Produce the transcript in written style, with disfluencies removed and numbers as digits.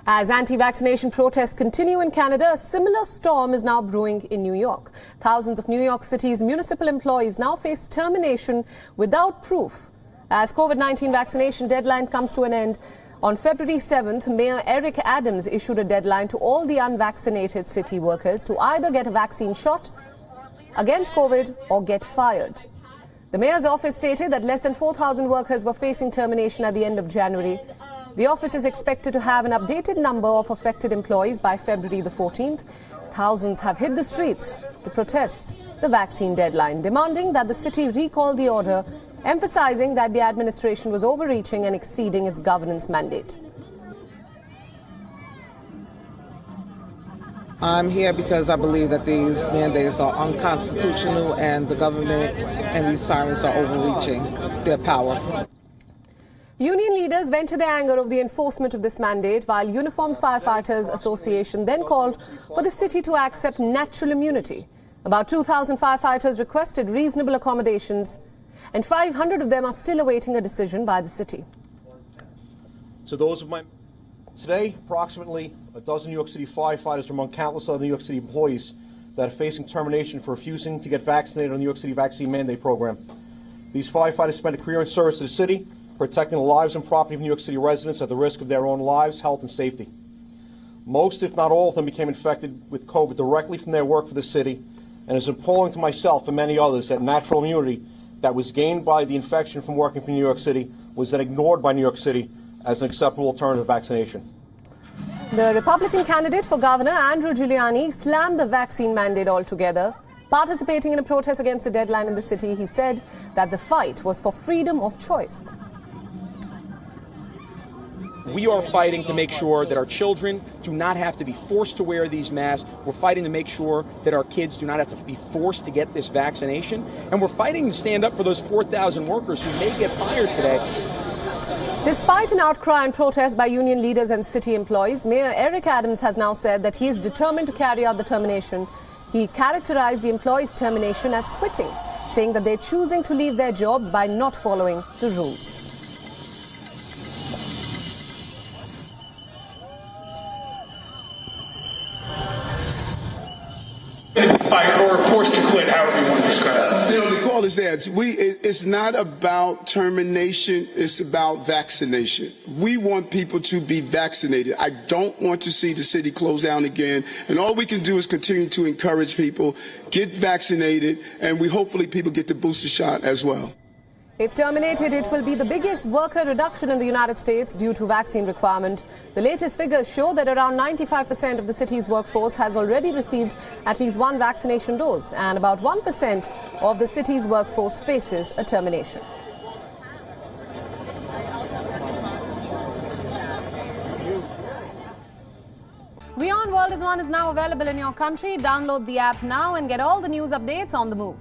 As anti-vaccination protests continue in Canada, a similar storm is now brewing in New York. Thousands of New York City's municipal employees now face termination without proof. As COVID-19 vaccination deadline comes to an end, on February 7th, Mayor Eric Adams issued a deadline to all the unvaccinated city workers to either get a vaccine shot against COVID or get fired. The mayor's office stated that less than 4,000 workers were facing termination at the end of January. The office is expected to have an updated number of affected employees by February the 14th. Thousands have hit the streets to protest the vaccine deadline, demanding that the city recall the order, emphasizing that the administration was overreaching and exceeding its governance mandate. I'm here because I believe that these mandates are unconstitutional and the government and these tyrants are overreaching their power. Union leaders vented their anger over the enforcement of this mandate, while Uniformed Firefighters Association then called for the city to accept natural immunity. About 2,000 firefighters requested reasonable accommodations, and 500 of them are still awaiting a decision by the city. Today, approximately a dozen New York City firefighters are among countless other New York City employees that are facing termination for refusing to get vaccinated on the New York City vaccine mandate program. These firefighters spent a career in service to the city, protecting the lives and property of New York City residents at the risk of their own lives, health, and safety. Most, if not all of them, became infected with COVID directly from their work for the city, and it's appalling to myself and many others that natural immunity that was gained by the infection from working for New York City was then ignored by New York City as an acceptable alternative to vaccination. The Republican candidate for governor, Andrew Giuliani, slammed the vaccine mandate altogether. Participating in a protest against the deadline in the city, he said that the fight was for freedom of choice. We are fighting to make sure that our children do not have to be forced to wear these masks. We're fighting to make sure that our kids do not have to be forced to get this vaccination. And we're fighting to stand up for those 4,000 workers who may get fired today. Despite an outcry and protest by union leaders and city employees, Mayor Eric Adams has now said that he is determined to carry out the termination. He characterized the employees' termination as quitting, saying that they're choosing to leave their jobs by not following the rules. Fight or forced to quit, however you want to describe it. The call is there. It's not about termination. It's about vaccination. We want people to be vaccinated. I don't want to see the city close down again. And all we can do is continue to encourage people, get vaccinated, and hopefully people get the booster shot as well. If terminated, it will be the biggest worker reduction in the United States due to vaccine requirement. The latest figures show that around 95% of the city's workforce has already received at least one vaccination dose, and about 1% of the city's workforce faces a termination. WION World is now available in your country. Download the app now and get all the news updates on the move.